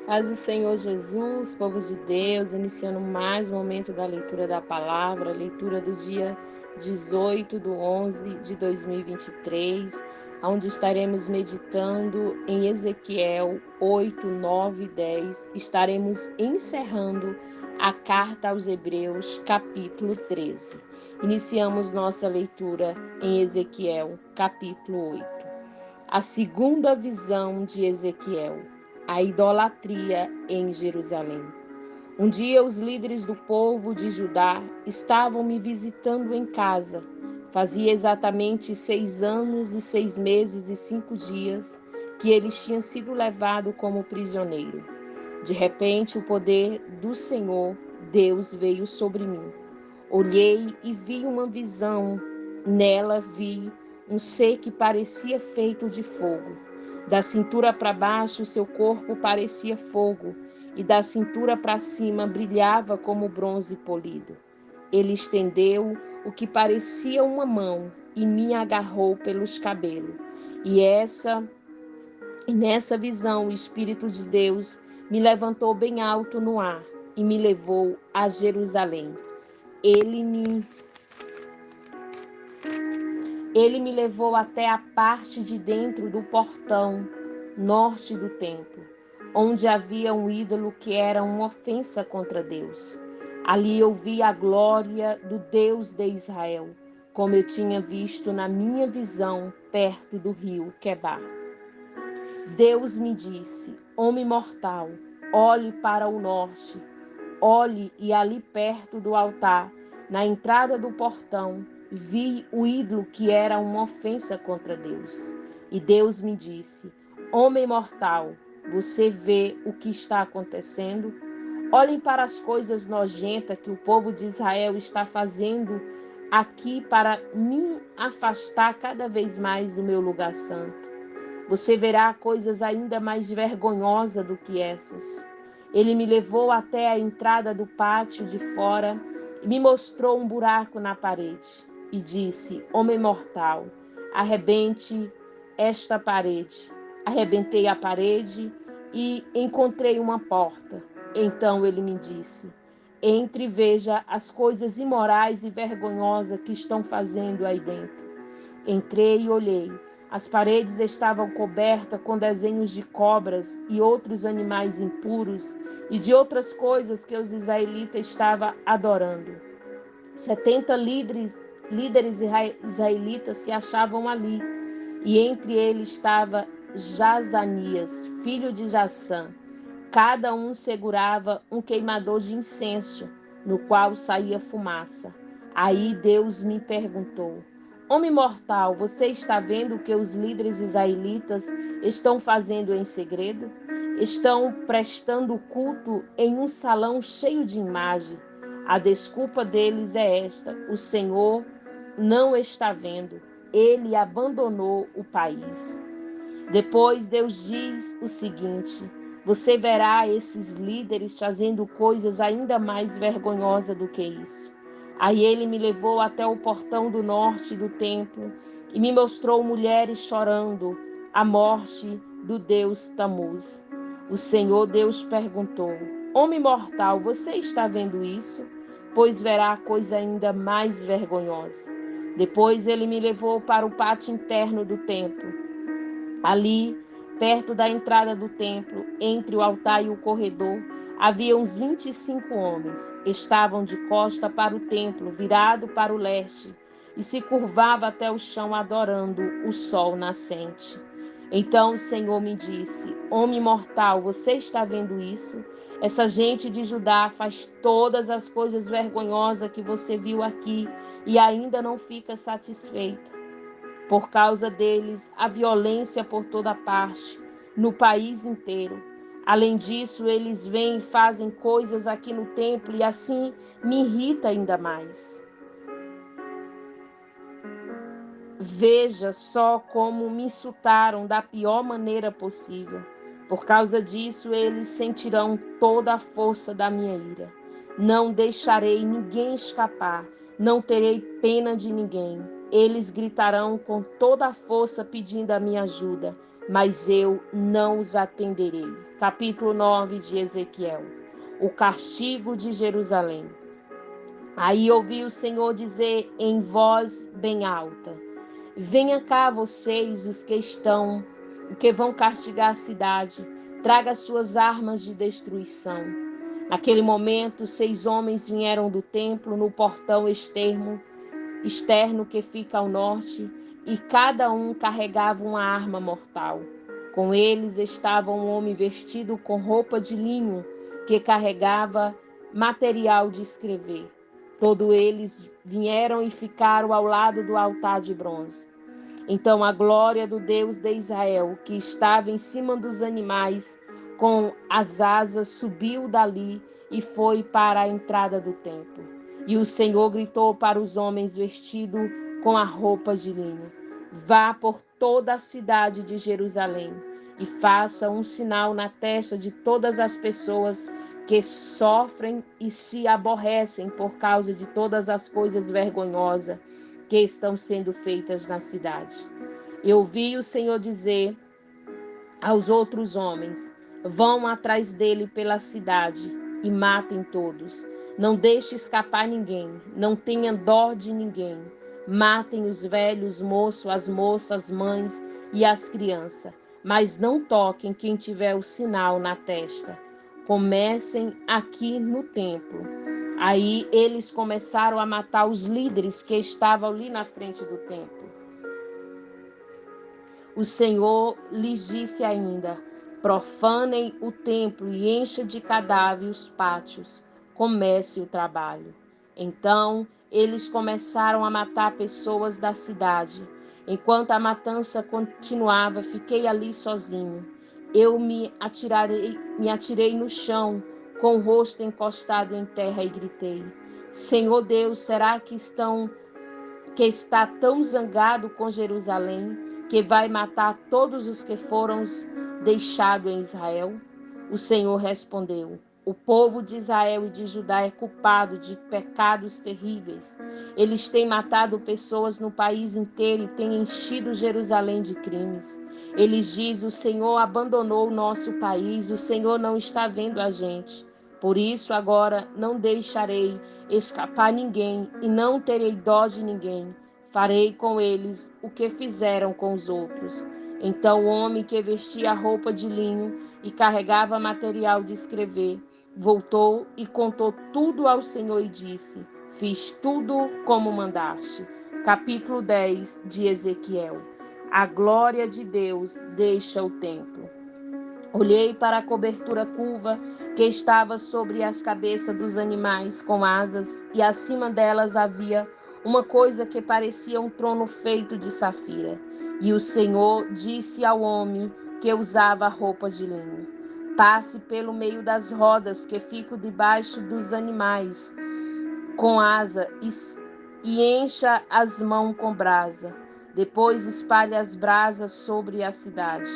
Paz do Senhor Jesus, povo de Deus, iniciando mais um momento da leitura da palavra, leitura do dia 18/11/2023, onde estaremos meditando em Ezequiel 8, 9 e 10. Estaremos encerrando a carta aos Hebreus, capítulo 13. Iniciamos nossa leitura em Ezequiel, capítulo 8. A segunda visão de Ezequiel. A idolatria em Jerusalém. Um dia os líderes do povo de Judá estavam me visitando em casa. Fazia exatamente 6 anos e 6 meses e 5 dias que eles tinham sido levados como prisioneiro. De repente, o poder do Senhor, Deus, veio sobre mim. Olhei e vi uma visão. Nela vi um ser que parecia feito de fogo. Da cintura para baixo, seu corpo parecia fogo, e da cintura para cima brilhava como bronze polido. Ele estendeu o que parecia uma mão e me agarrou pelos cabelos. E nessa visão, o Espírito de Deus me levantou bem alto no ar e me levou a Jerusalém. Ele me levou até a parte de dentro do portão norte do templo, onde havia um ídolo que era uma ofensa contra Deus. Ali eu vi a glória do Deus de Israel, como eu tinha visto na minha visão perto do rio Quebar. Deus me disse: homem mortal, olhe para o norte, olhe, e ali perto do altar, na entrada do portão, vi o ídolo que era uma ofensa contra Deus. E Deus me disse: homem mortal, você vê o que está acontecendo? Olhem para as coisas nojentas que o povo de Israel está fazendo aqui para me afastar cada vez mais do meu lugar santo. Você verá coisas ainda mais vergonhosas do que essas. Ele me levou até a entrada do pátio de fora e me mostrou um buraco na parede e disse: homem mortal, arrebente esta parede. Arrebentei a parede e encontrei uma porta. Então ele me disse: entre e veja as coisas imorais e vergonhosas que estão fazendo aí dentro. Entrei e olhei. As paredes estavam cobertas com desenhos de cobras e outros animais impuros e de outras coisas que os israelitas estavam adorando. 70 líderes israelitas se achavam ali, e entre eles estava Jazanias, filho de Jassã. Cada um segurava um queimador de incenso, no qual saía fumaça. Aí Deus me perguntou: homem mortal, você está vendo o que os líderes israelitas estão fazendo em segredo? Estão prestando culto em um salão cheio de imagem. A desculpa deles é esta: o Senhor não está vendo. Ele abandonou o país. Depois Deus diz o seguinte: você verá esses líderes fazendo coisas ainda mais vergonhosas do que isso. Aí ele me levou até o portão do norte do templo e me mostrou mulheres chorando a morte do deus Tamuz. O Senhor Deus perguntou: homem mortal, você está vendo isso? Pois verá coisa ainda mais vergonhosa. Depois ele me levou para o pátio interno do templo. Ali, perto da entrada do templo, entre o altar e o corredor, havia uns 25 homens. Estavam de costa para o templo, virado para o leste, e se curvava até o chão adorando o sol nascente. Então o Senhor me disse: homem mortal, você está vendo isso? Essa gente de Judá faz todas as coisas vergonhosas que você viu aqui e ainda não fica satisfeita. Por causa deles, a violência por toda parte, no país inteiro. Além disso, eles vêm e fazem coisas aqui no templo e assim me irrita ainda mais. Veja só como me insultaram da pior maneira possível. Por causa disso, eles sentirão toda a força da minha ira. Não deixarei ninguém escapar, não terei pena de ninguém. Eles gritarão com toda a força pedindo a minha ajuda. mas eu não os atenderei. Capítulo 9 de Ezequiel. O castigo de Jerusalém. Aí ouvi o Senhor dizer em voz bem alta: venha cá vocês, os que vão castigar a cidade, traga suas armas de destruição. Naquele momento, 6 homens vieram do templo no portão externo que fica ao norte, e cada um carregava uma arma mortal. Com eles estava um homem vestido com roupa de linho, que carregava material de escrever. Todos eles vieram e ficaram ao lado do altar de bronze. Então a glória do Deus de Israel, que estava em cima dos animais, com as asas, subiu dali e foi para a entrada do templo. E o Senhor gritou para os homens vestidos com a roupa de linho: vá por toda a cidade de Jerusalém e faça um sinal na testa de todas as pessoas que sofrem e se aborrecem por causa de todas as coisas vergonhosas que estão sendo feitas na cidade. Eu vi o Senhor dizer aos outros homens: vão atrás dele pela cidade e matem todos. Não deixe escapar ninguém, não tenha dó de ninguém. Matem os velhos, moços, as moças, as mães e as crianças, mas não toquem quem tiver o sinal na testa. Comecem aqui no templo. Aí eles começaram a matar os líderes que estavam ali na frente do templo. O Senhor lhes disse ainda: profanem o templo e encha de cadáveres os pátios. Comece o trabalho. Então eles começaram a matar pessoas da cidade. Enquanto a matança continuava, fiquei ali sozinho. Eu me atirei no chão, com o rosto encostado em terra, e gritei: Senhor Deus, será que está tão zangado com Jerusalém, que vai matar todos os que foram deixados em Israel? O Senhor respondeu: o povo de Israel e de Judá é culpado de pecados terríveis. Eles têm matado pessoas no país inteiro e têm enchido Jerusalém de crimes. Eles dizem: o Senhor abandonou o nosso país, o Senhor não está vendo a gente. Por isso agora não deixarei escapar ninguém e não terei dó de ninguém. Farei com eles o que fizeram com os outros. Então o homem que vestia roupa de linho e carregava material de escrever voltou e contou tudo ao Senhor e disse: fiz tudo como mandaste. Capítulo 10 de Ezequiel. A glória de Deus deixa o templo. Olhei para a cobertura curva que estava sobre as cabeças dos animais com asas, e acima delas havia uma coisa que parecia um trono feito de safira. E o Senhor disse ao homem que usava roupa de linho: passe pelo meio das rodas que ficam debaixo dos animais com asa e encha as mãos com brasa. Depois espalhe as brasas sobre a cidade.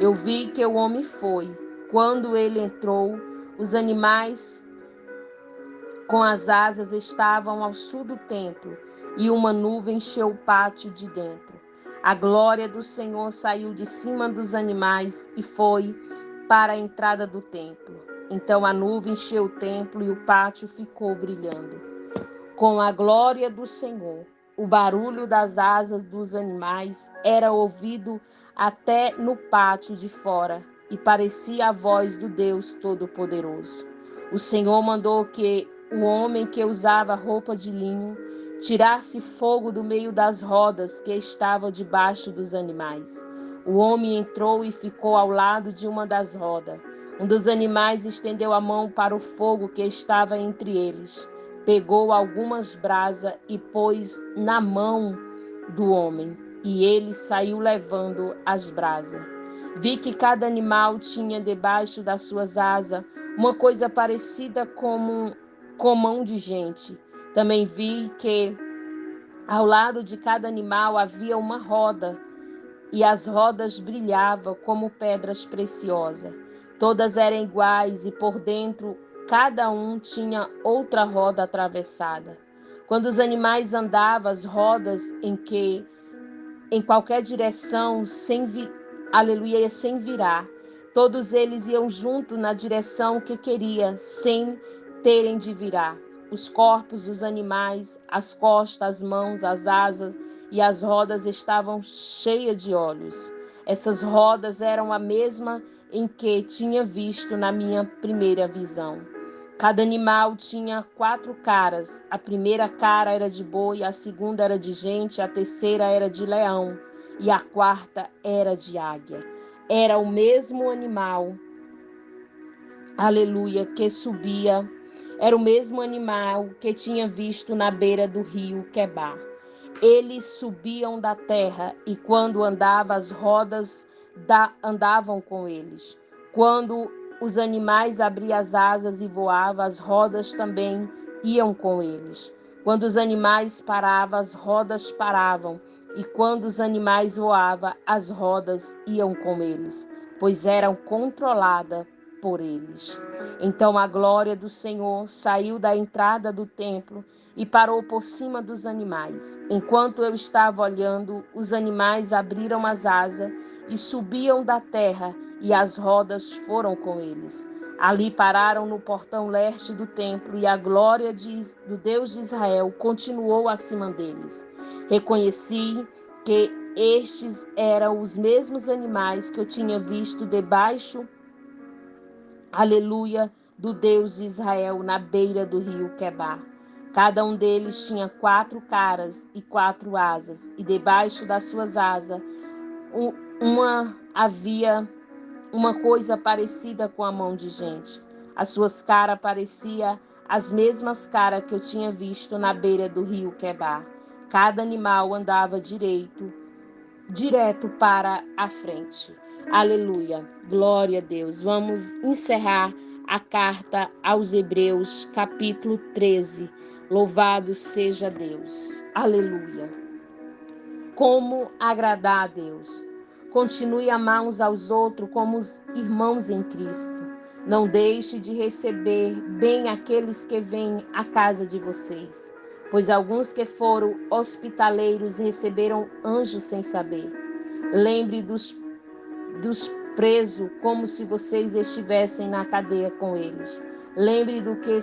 Eu vi que o homem foi. Quando ele entrou, os animais com as asas estavam ao sul do templo, e uma nuvem encheu o pátio de dentro. A glória do Senhor saiu de cima dos animais e foi para a entrada do templo. Então a nuvem encheu o templo e o pátio ficou brilhando com a glória do Senhor. O barulho das asas dos animais era ouvido até no pátio de fora, e parecia a voz do Deus Todo-Poderoso. O Senhor mandou que o homem que usava roupa de linho tirasse fogo do meio das rodas que estavam debaixo dos animais. O homem entrou e ficou ao lado de uma das rodas. Um dos animais estendeu a mão para o fogo que estava entre eles. Pegou algumas brasas e pôs na mão do homem, e ele saiu levando as brasas. Vi que cada animal tinha debaixo das suas asas uma coisa parecida com mão de gente. Também vi que ao lado de cada animal havia uma roda, e as rodas brilhavam como pedras preciosas. Todas eram iguais e por dentro cada um tinha outra roda atravessada. Quando os animais andavam, as rodas em qualquer direção, sem aleluia, e sem virar. Todos eles iam junto na direção que queria, sem terem de virar. Os corpos dos animais, as costas, as mãos, as asas e as rodas estavam cheias de olhos. Essas rodas eram a mesma em que tinha visto na minha primeira visão. Cada animal tinha 4 caras. A primeira cara era de boi, a segunda era de gente, a terceira era de leão e a quarta era de águia. Era o mesmo animal, aleluia, que subia. Era o mesmo animal que tinha visto na beira do rio Quebar. Eles subiam da terra e quando andava, as rodas andavam com eles. Quando os animais abriam as asas e voavam, as rodas também iam com eles. Quando os animais paravam, as rodas paravam. E quando os animais voavam, as rodas iam com eles, pois eram controladas por eles. Então a glória do Senhor saiu da entrada do templo e parou por cima dos animais. Enquanto eu estava olhando, os animais abriram as asas e subiam da terra, e as rodas foram com eles. Ali pararam no portão leste do templo, e a glória do Deus de Israel continuou acima deles. Reconheci que estes eram os mesmos animais que eu tinha visto debaixo, aleluia, do Deus de Israel na beira do rio Quebar. Cada um deles tinha 4 caras e 4 asas, e debaixo das suas asas havia uma coisa parecida com a mão de gente. As suas caras pareciam as mesmas caras que eu tinha visto na beira do rio Quebar. Cada animal andava direto para a frente. Aleluia, glória a Deus. Vamos encerrar a carta aos Hebreus, capítulo 13. Louvado seja Deus. Aleluia. Como agradar a Deus? Continue a amar uns aos outros como os irmãos em Cristo. Não deixe de receber bem aqueles que vêm à casa de vocês, pois alguns que foram hospitaleiros receberam anjos sem saber. Lembre dos presos como se vocês estivessem na cadeia com eles. Lembre do que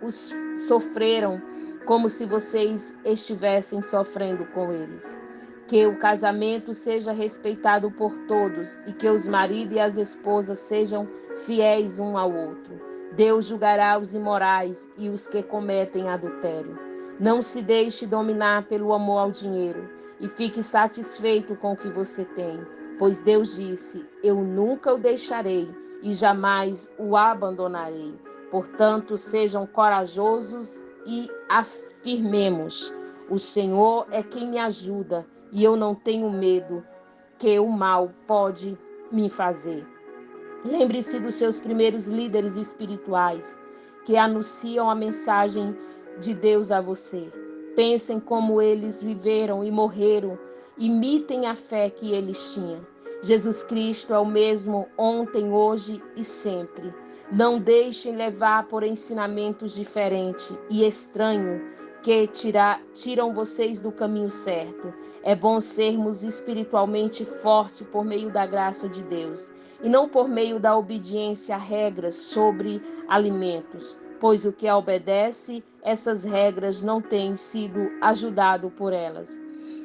os sofreram como se vocês estivessem sofrendo com eles. Que o casamento seja respeitado por todos e que os maridos e as esposas sejam fiéis um ao outro. Deus julgará os imorais e os que cometem adultério. Não se deixe dominar pelo amor ao dinheiro e fique satisfeito com o que você tem, pois Deus disse: eu nunca o deixarei e jamais o abandonarei. Portanto, sejam corajosos e afirmemos: o Senhor é quem me ajuda e eu não tenho medo que o mal pode me fazer. Lembre-se dos seus primeiros líderes espirituais que anunciam a mensagem de Deus a você. Pensem como eles viveram e morreram. Imitem a fé que eles tinham. Jesus Cristo é o mesmo ontem, hoje e sempre. Não deixem levar por ensinamentos diferentes e estranhos que tiram vocês do caminho certo. É bom sermos espiritualmente fortes por meio da graça de Deus e não por meio da obediência a regras sobre alimentos, pois o que obedece essas regras não tem sido ajudado por elas.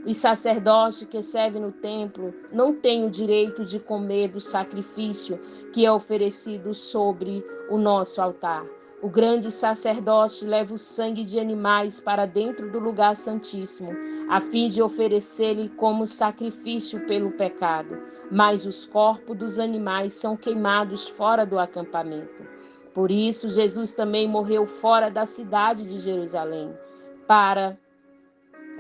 Os sacerdotes que servem no templo não têm o direito de comer do sacrifício que é oferecido sobre o nosso altar. O grande sacerdote leva o sangue de animais para dentro do lugar santíssimo, a fim de oferecer-lhe como sacrifício pelo pecado. Mas os corpos dos animais são queimados fora do acampamento. Por isso, Jesus também morreu fora da cidade de Jerusalém, para,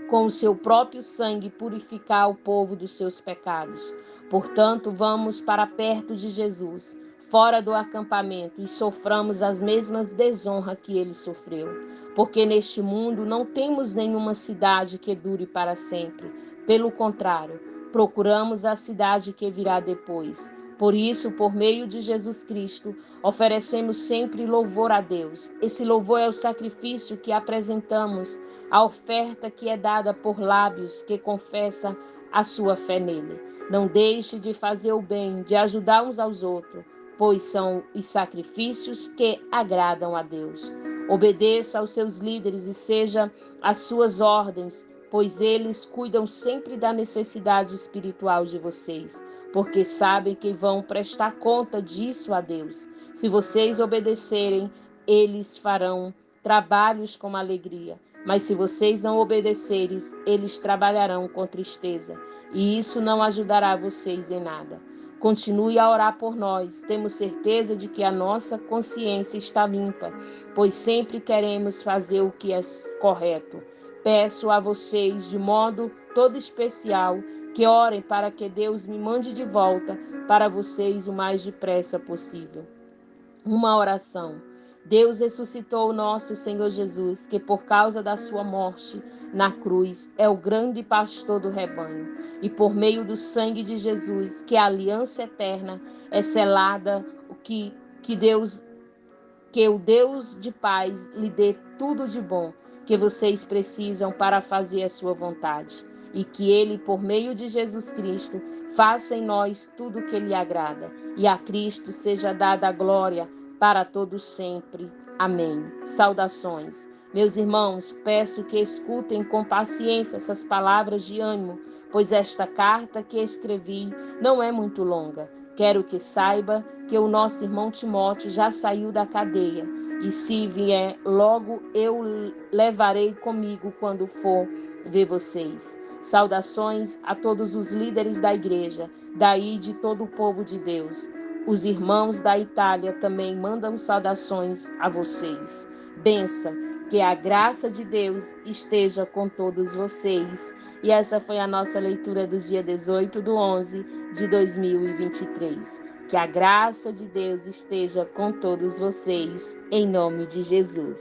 com o seu próprio sangue, purificar o povo dos seus pecados. Portanto, vamos para perto de Jesus, fora do acampamento, e soframos as mesmas desonras que ele sofreu. Porque neste mundo não temos nenhuma cidade que dure para sempre. Pelo contrário, procuramos a cidade que virá depois. Por isso, por meio de Jesus Cristo, oferecemos sempre louvor a Deus. Esse louvor é o sacrifício que apresentamos, a oferta que é dada por lábios que confessam a sua fé nele. Não deixe de fazer o bem, de ajudar uns aos outros, pois são os sacrifícios que agradam a Deus. Obedeça aos seus líderes e seja as suas ordens, pois eles cuidam sempre da necessidade espiritual de vocês, porque sabem que vão prestar conta disso a Deus. Se vocês obedecerem, eles farão trabalhos com alegria. Mas se vocês não obedecerem, eles trabalharão com tristeza, e isso não ajudará vocês em nada. Continue a orar por nós. Temos certeza de que a nossa consciência está limpa, pois sempre queremos fazer o que é correto. Peço a vocês, de modo todo especial, que orem para que Deus me mande de volta para vocês o mais depressa possível. Uma oração. Deus ressuscitou o nosso Senhor Jesus, que por causa da sua morte na cruz é o grande pastor do rebanho. E por meio do sangue de Jesus, que a aliança eterna é selada, que o Deus de paz lhe dê tudo de bom que vocês precisam para fazer a sua vontade. E que ele, por meio de Jesus Cristo, faça em nós tudo o que lhe agrada. E a Cristo seja dada a glória para todos sempre. Amém. Saudações. Meus irmãos, peço que escutem com paciência essas palavras de ânimo, pois esta carta que escrevi não é muito longa. Quero que saiba que o nosso irmão Timóteo já saiu da cadeia, e se vier, logo eu levarei comigo quando for ver vocês. Saudações a todos os líderes da igreja, daí de todo o povo de Deus. Os irmãos da Itália também mandam saudações a vocês. Benção, que a graça de Deus esteja com todos vocês. E essa foi a nossa leitura do dia 18/11 de 2023. Que a graça de Deus esteja com todos vocês, em nome de Jesus.